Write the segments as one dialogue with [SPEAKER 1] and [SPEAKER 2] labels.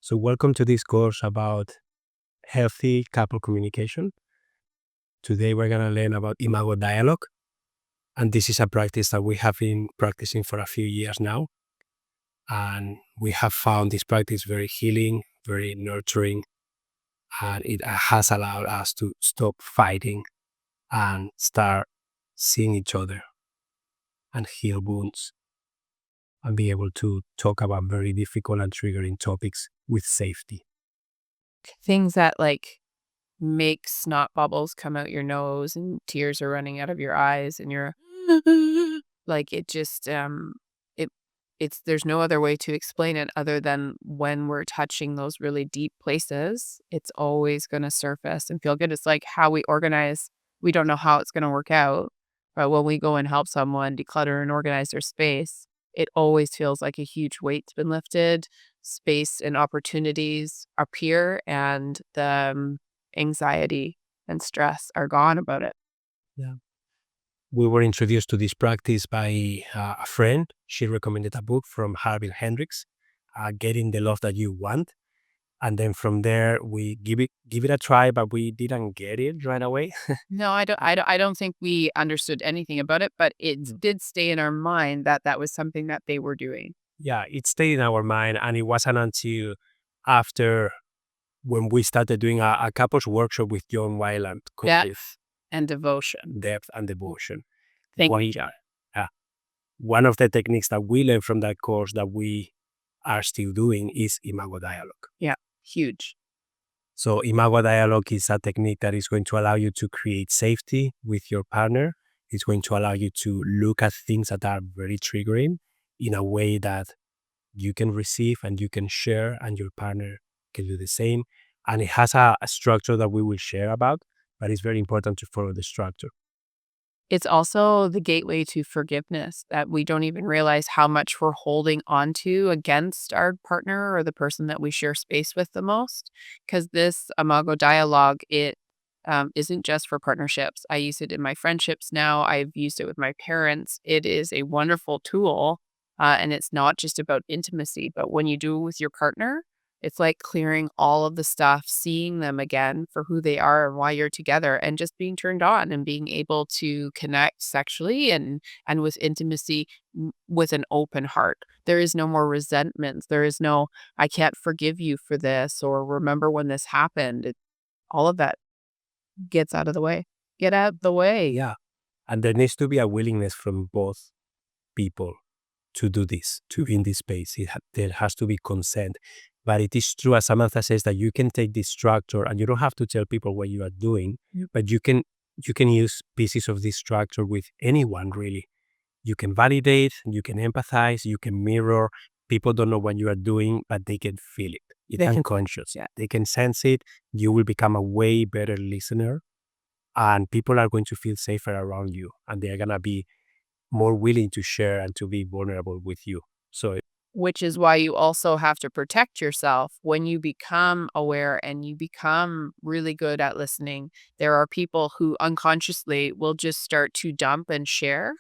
[SPEAKER 1] So, welcome to this course about healthy couple communication. Today, we're going to learn about Imago Dialogue. And this is a practice that we have been practicing for a few years now. And we have found this practice very healing, very nurturing, and it has allowed us to stop fighting and start seeing each other and heal wounds and be able to talk about very difficult and triggering topics with safety.
[SPEAKER 2] Things that make snot bubbles come out your nose and tears are running out of your eyes and you're it just it's there's no other way to explain it other than when we're touching those really deep places, it's always going to surface and feel good. It's like how we organize. We don't know how it's going to work out, but when we go and help someone declutter and organize their space, it always feels like a huge weight's been lifted. Space and opportunities appear, and the anxiety and stress are gone about it.
[SPEAKER 1] Yeah. We were introduced to this practice by a friend. She recommended a book from Harville Hendricks, Getting the Love That You Want. And then from there, we give it a try, but we didn't get it right away.
[SPEAKER 2] No, I don't think we understood anything about it, but it did stay in our mind that that was something that they were doing.
[SPEAKER 1] Yeah, it stayed in our mind. And it wasn't until after when we started doing a couples workshop with John Wyland called
[SPEAKER 2] Depth and devotion.
[SPEAKER 1] Depth and Devotion.
[SPEAKER 2] Thank
[SPEAKER 1] One,
[SPEAKER 2] you, John.
[SPEAKER 1] one of the techniques that we learned from that course that we are still doing is Imago Dialogue.
[SPEAKER 2] Yeah, huge.
[SPEAKER 1] So Imago Dialogue is a technique that is going to allow you to create safety with your partner. It's going to allow you to look at things that are very triggering in a way that you can receive and you can share, and your partner can do the same. And it has a structure that we will share about, but it's very important to follow the structure.
[SPEAKER 2] It's also the gateway to forgiveness that we don't even realize how much we're holding onto against our partner or the person that we share space with the most. Because this Imago Dialogue, it isn't just for partnerships. I use it in my friendships now. I've used it with my parents. It is a wonderful tool. And it's not just about intimacy, but when you do it with your partner, it's like clearing all of the stuff, seeing them again for who they are and why you're together, and just being turned on and being able to connect sexually and with intimacy with an open heart. There is no more resentments. There is no, I can't forgive you for this, or remember when this happened. All of that gets out of the way. Get out the way.
[SPEAKER 1] Yeah. And there needs to be a willingness from both people to do this, to be in this space. There has to be consent. But it is true, as Samantha says, that you can take this structure and you don't have to tell people what you are doing, but you can use pieces of this structure with anyone, really. You can validate, you can empathize, you can mirror. People don't know what you are doing, but they can feel it. It's unconscious.
[SPEAKER 2] Yeah.
[SPEAKER 1] They can sense it. You will become a way better listener, and people are going to feel safer around you, and they're going to be more willing to share and to be vulnerable with you. So
[SPEAKER 2] Which is why you also have to protect yourself when you become aware and you become really good at listening. There are people who unconsciously will just start to dump and share.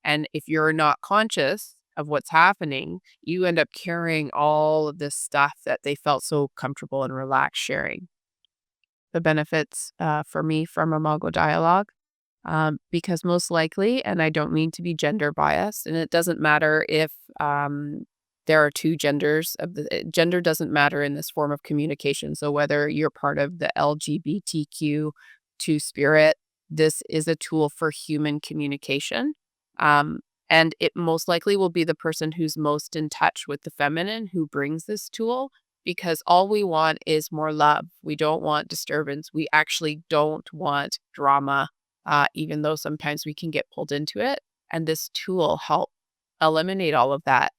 [SPEAKER 2] And if you're not conscious of what's happening, you end up carrying all of this stuff that they felt so comfortable and relaxed sharing. The benefits for me from Imago Dialogue, because most likely, and I don't mean to be gender biased, and it doesn't matter if there are two genders. Gender doesn't matter in this form of communication. So whether you're part of the LGBTQ2 spirit, this is a tool for human communication. And it most likely will be the person who's most in touch with the feminine who brings this tool, because all we want is more love. We don't want disturbance. We actually don't want drama, even though sometimes we can get pulled into it. And this tool help eliminate all of that.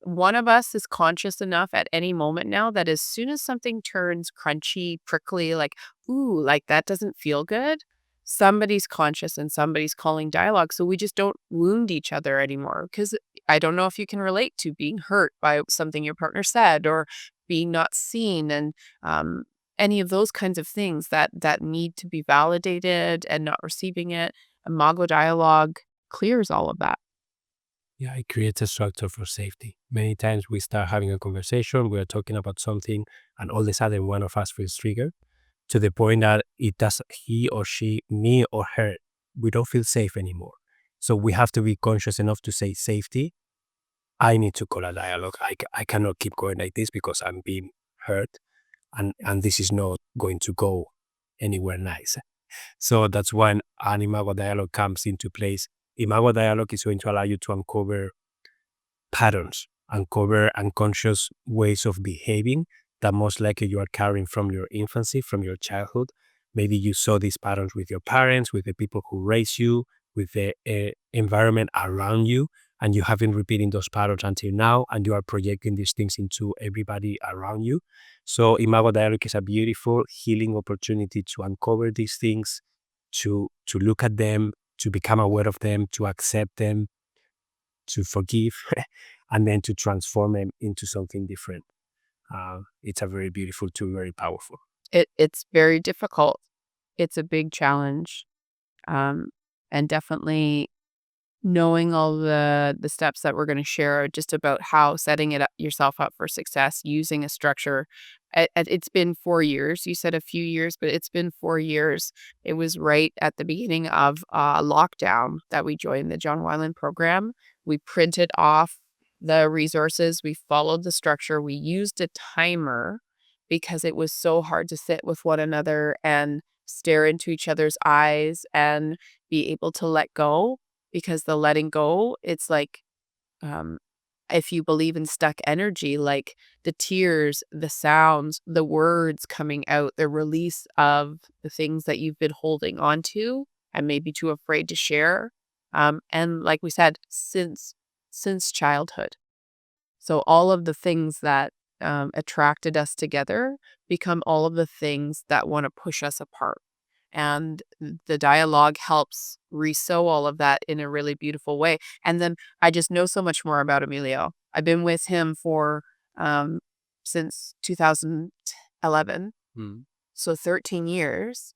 [SPEAKER 2] One of us is conscious enough at any moment now that as soon as something turns crunchy, prickly, like, ooh, like that doesn't feel good, somebody's conscious and somebody's calling dialogue. So we just don't wound each other anymore. Because I don't know if you can relate to being hurt by something your partner said, or being not seen, and any of those kinds of things that need to be validated and not receiving it. Imago Dialogue clears all of that.
[SPEAKER 1] Yeah, it creates a structure for safety. Many times we start having a conversation, we are talking about something, and all of a sudden one of us feels triggered to the point that it does he or she, me or her, we don't feel safe anymore. So we have to be conscious enough to say safety. I need to call a dialogue. I cannot keep going like this because I'm being hurt and this is not going to go anywhere nice. So that's when an Imago Dialogue comes into place. Imago Dialogue is going to allow you to uncover patterns, uncover unconscious ways of behaving that most likely you are carrying from your infancy, from your childhood. Maybe you saw these patterns with your parents, with the people who raised you, with the environment around you, and you have been repeating those patterns until now, and you are projecting these things into everybody around you. So, Imago Dialogue is a beautiful healing opportunity to uncover these things, to look at them, to become aware of them, to accept them, to forgive, and then to transform them into something different. It's a very beautiful tool, very powerful.
[SPEAKER 2] It's very difficult. It's a big challenge, um, and definitely knowing all the steps that we're gonna share just about how setting it up yourself up for success using a structure. It's been 4 years. You said a few years, but it's been 4 years. It was right at the beginning of, lockdown that we joined the John Wyland program. We printed off the resources, we followed the structure, we used a timer because it was so hard to sit with one another and stare into each other's eyes and be able to let go, because the letting go, it's like, um, if you believe in stuck energy, like the tears, the sounds, the words coming out, the release of the things that you've been holding on to and maybe too afraid to share. And like we said, since childhood. So all of the things that attracted us together become all of the things that want to push us apart. And the dialogue helps resew all of that in a really beautiful way. And then I just know so much more about Emilio. I've been with him for um, since 2011,
[SPEAKER 1] Mm.
[SPEAKER 2] so 13 years.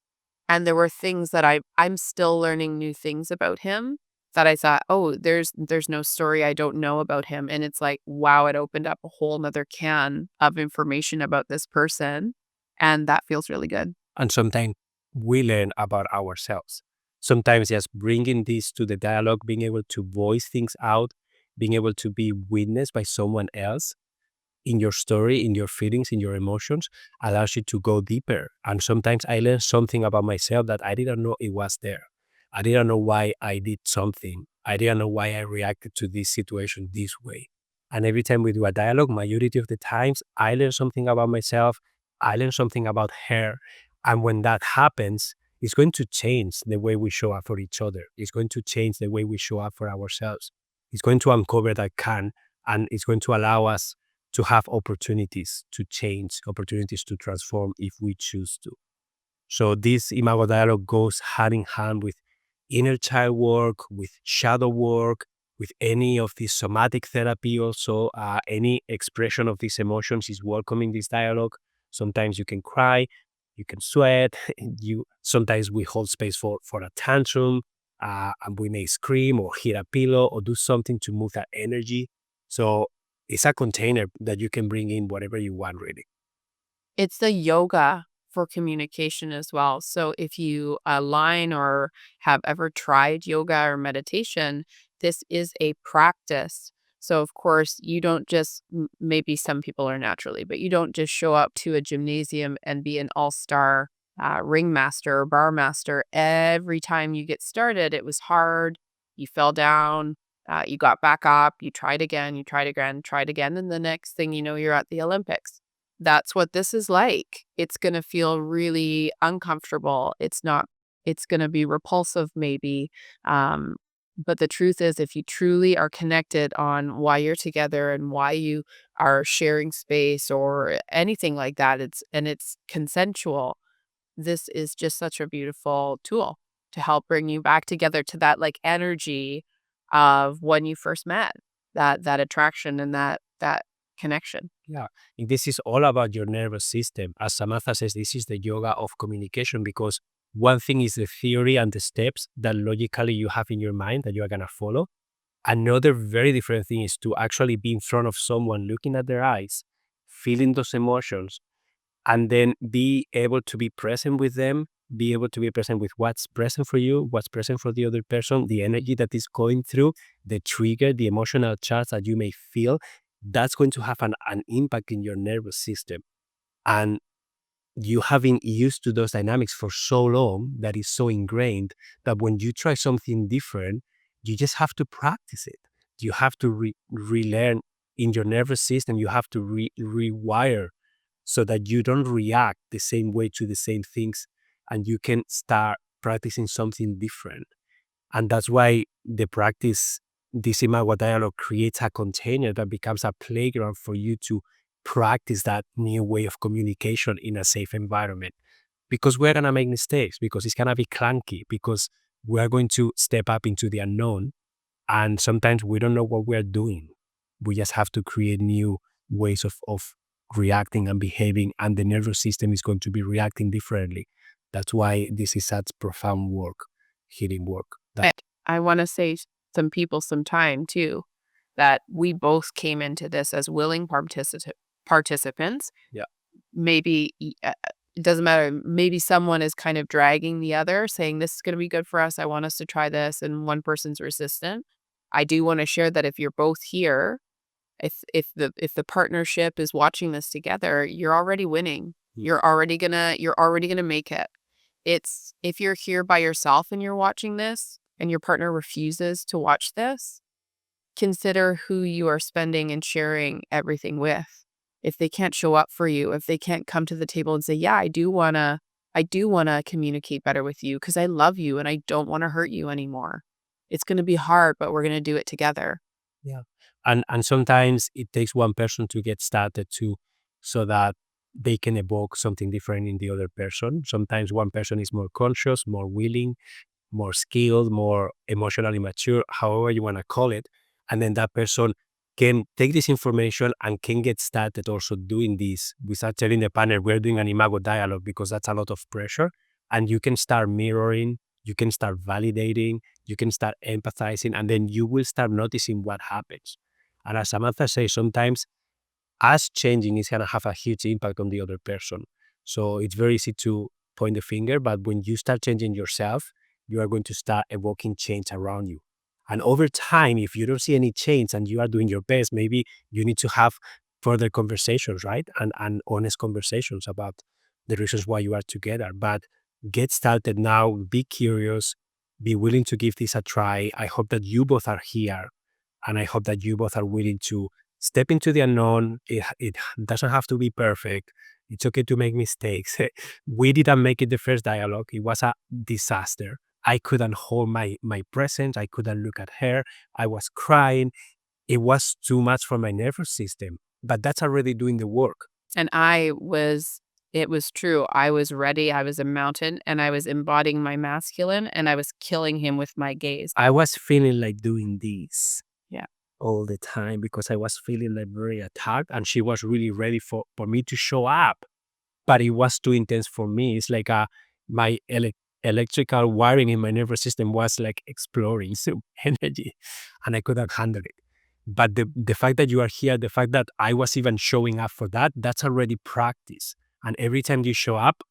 [SPEAKER 2] And there were things that I'm still learning new things about him that I thought, oh, there's no story I don't know about him. And it's like, wow, it opened up a whole nother can of information about this person. And that feels really good.
[SPEAKER 1] And sometimes we learn about ourselves. Sometimes just bringing this to the dialogue, being able to voice things out, being able to be witnessed by someone else in your story, in your feelings, in your emotions, allows you to go deeper. And sometimes I learn something about myself that I didn't know it was there. I didn't know why I did something. I didn't know why I reacted to this situation this way. And every time we do a dialogue, majority of the times, I learn something about myself. I learn something about her. And when that happens, it's going to change the way we show up for each other. It's going to change the way we show up for ourselves. It's going to uncover that can, and it's going to allow us to have opportunities to change, opportunities to transform if we choose to. So this Imago Dialogue goes hand in hand with inner child work, with shadow work, with any of this somatic therapy also. Any expression of these emotions is welcome in this dialogue. Sometimes you can cry, you can sweat, you sometimes we hold space for a tantrum, and we may scream or hit a pillow or do something to move that energy. So it's a container that you can bring in whatever you want, really.
[SPEAKER 2] It's the yoga for communication as well. So if you align or have ever tried yoga or meditation, this is a practice. So of course, you don't just maybe some people are naturally, but you don't just show up to a gymnasium and be an all-star ring master or bar master. Every time you get started, it was hard. You fell down. You got back up. You tried again. You tried again. Tried again, and the next thing you know, you're at the Olympics. That's what this is like. It's gonna feel really uncomfortable. It's gonna be repulsive maybe. Um, but the truth is if you truly are connected on why you're together and why you are sharing space or anything like that, it's consensual. This is just such a beautiful tool to help bring you back together to that like energy of when you first met, that attraction and that connection.
[SPEAKER 1] Yeah, and this is all about your nervous system. As Samantha says, this is the yoga of communication because one thing is the theory and the steps that logically you have in your mind that you are going to follow. Another very different thing is to actually be in front of someone, looking at their eyes, feeling those emotions, and then be able to be present with them, be able to be present with what's present for you, what's present for the other person, the energy that is going through, the trigger, the emotional charge that you may feel. That's going to have an impact in your nervous system. And you have been used to those dynamics for so long that is so ingrained that when you try something different, you just have to practice it. You have to relearn in your nervous system. You have to rewire so that you don't react the same way to the same things, and you can start practicing something different. And that's why the practice, this Imago Dialogue, creates a container that becomes a playground for you to practice that new way of communication in a safe environment. Because we're going to make mistakes, because it's going to be clunky, because we're going to step up into the unknown. And sometimes we don't know what we're doing. We just have to create new ways of reacting and behaving, and the nervous system is going to be reacting differently. That's why this is such profound work, healing work.
[SPEAKER 2] I want to say some people some time too, that we both came into this as willing participants.
[SPEAKER 1] Yeah.
[SPEAKER 2] Maybe it doesn't matter. Maybe someone is kind of dragging the other, saying this is going to be good for us. I want us to try this, and one person's resistant. I do want to share that if you're both here, if the partnership is watching this together, you're already winning.
[SPEAKER 1] Mm.
[SPEAKER 2] You're already gonna make it. It's if you're here by yourself and you're watching this and your partner refuses to watch this, consider who you are spending and sharing everything with. If they can't show up for you, if they can't come to the table and say, "Yeah, I do wanna communicate better with you because I love you and I don't want to hurt you anymore." It's gonna be hard, but we're gonna do it together.
[SPEAKER 1] Yeah. And sometimes it takes one person to get started too, so that they can evoke something different in the other person. Sometimes one person is more conscious, more willing, more skilled, more emotionally mature, however you want to call it. And then that person can take this information and can get started also doing this. We start telling the partner we're doing an Imago Dialogue because that's a lot of pressure. And you can start mirroring, you can start validating, you can start empathizing, and then you will start noticing what happens. And as Samantha says, sometimes us changing is going to have a huge impact on the other person. So it's very easy to point the finger, but when you start changing yourself, you are going to start evoking change around you. And over time, if you don't see any change and you are doing your best, maybe you need to have further conversations, right? And honest conversations about the reasons why you are together. But get started now, be curious, be willing to give this a try. I hope that you both are here, and I hope that you both are willing to step into the unknown. It doesn't have to be perfect. It's okay to make mistakes. We didn't make it the first dialogue. It was a disaster. I couldn't hold my presence. I couldn't look at her. I was crying. It was too much for my nervous system. But that's already doing the work.
[SPEAKER 2] And it was true. I was ready. I was a mountain and I was embodying my masculine and I was killing him with my gaze.
[SPEAKER 1] I was feeling like doing this.
[SPEAKER 2] Yeah.
[SPEAKER 1] All the time because I was feeling like very attacked, and she was really ready for me to show up. But it was too intense for me. It's like my electrical wiring in my nervous system was like exploring some energy, and I couldn't handle it. But the fact that you are here, the fact that I was even showing up for that, that's already practice. And every time you show up,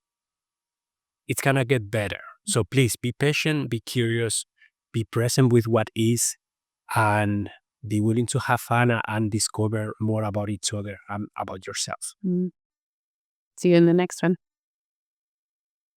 [SPEAKER 1] it's gonna get better. So please be patient, be curious, be present with what is, and be willing to have fun and discover more about each other and about yourself.
[SPEAKER 2] See you in the next one.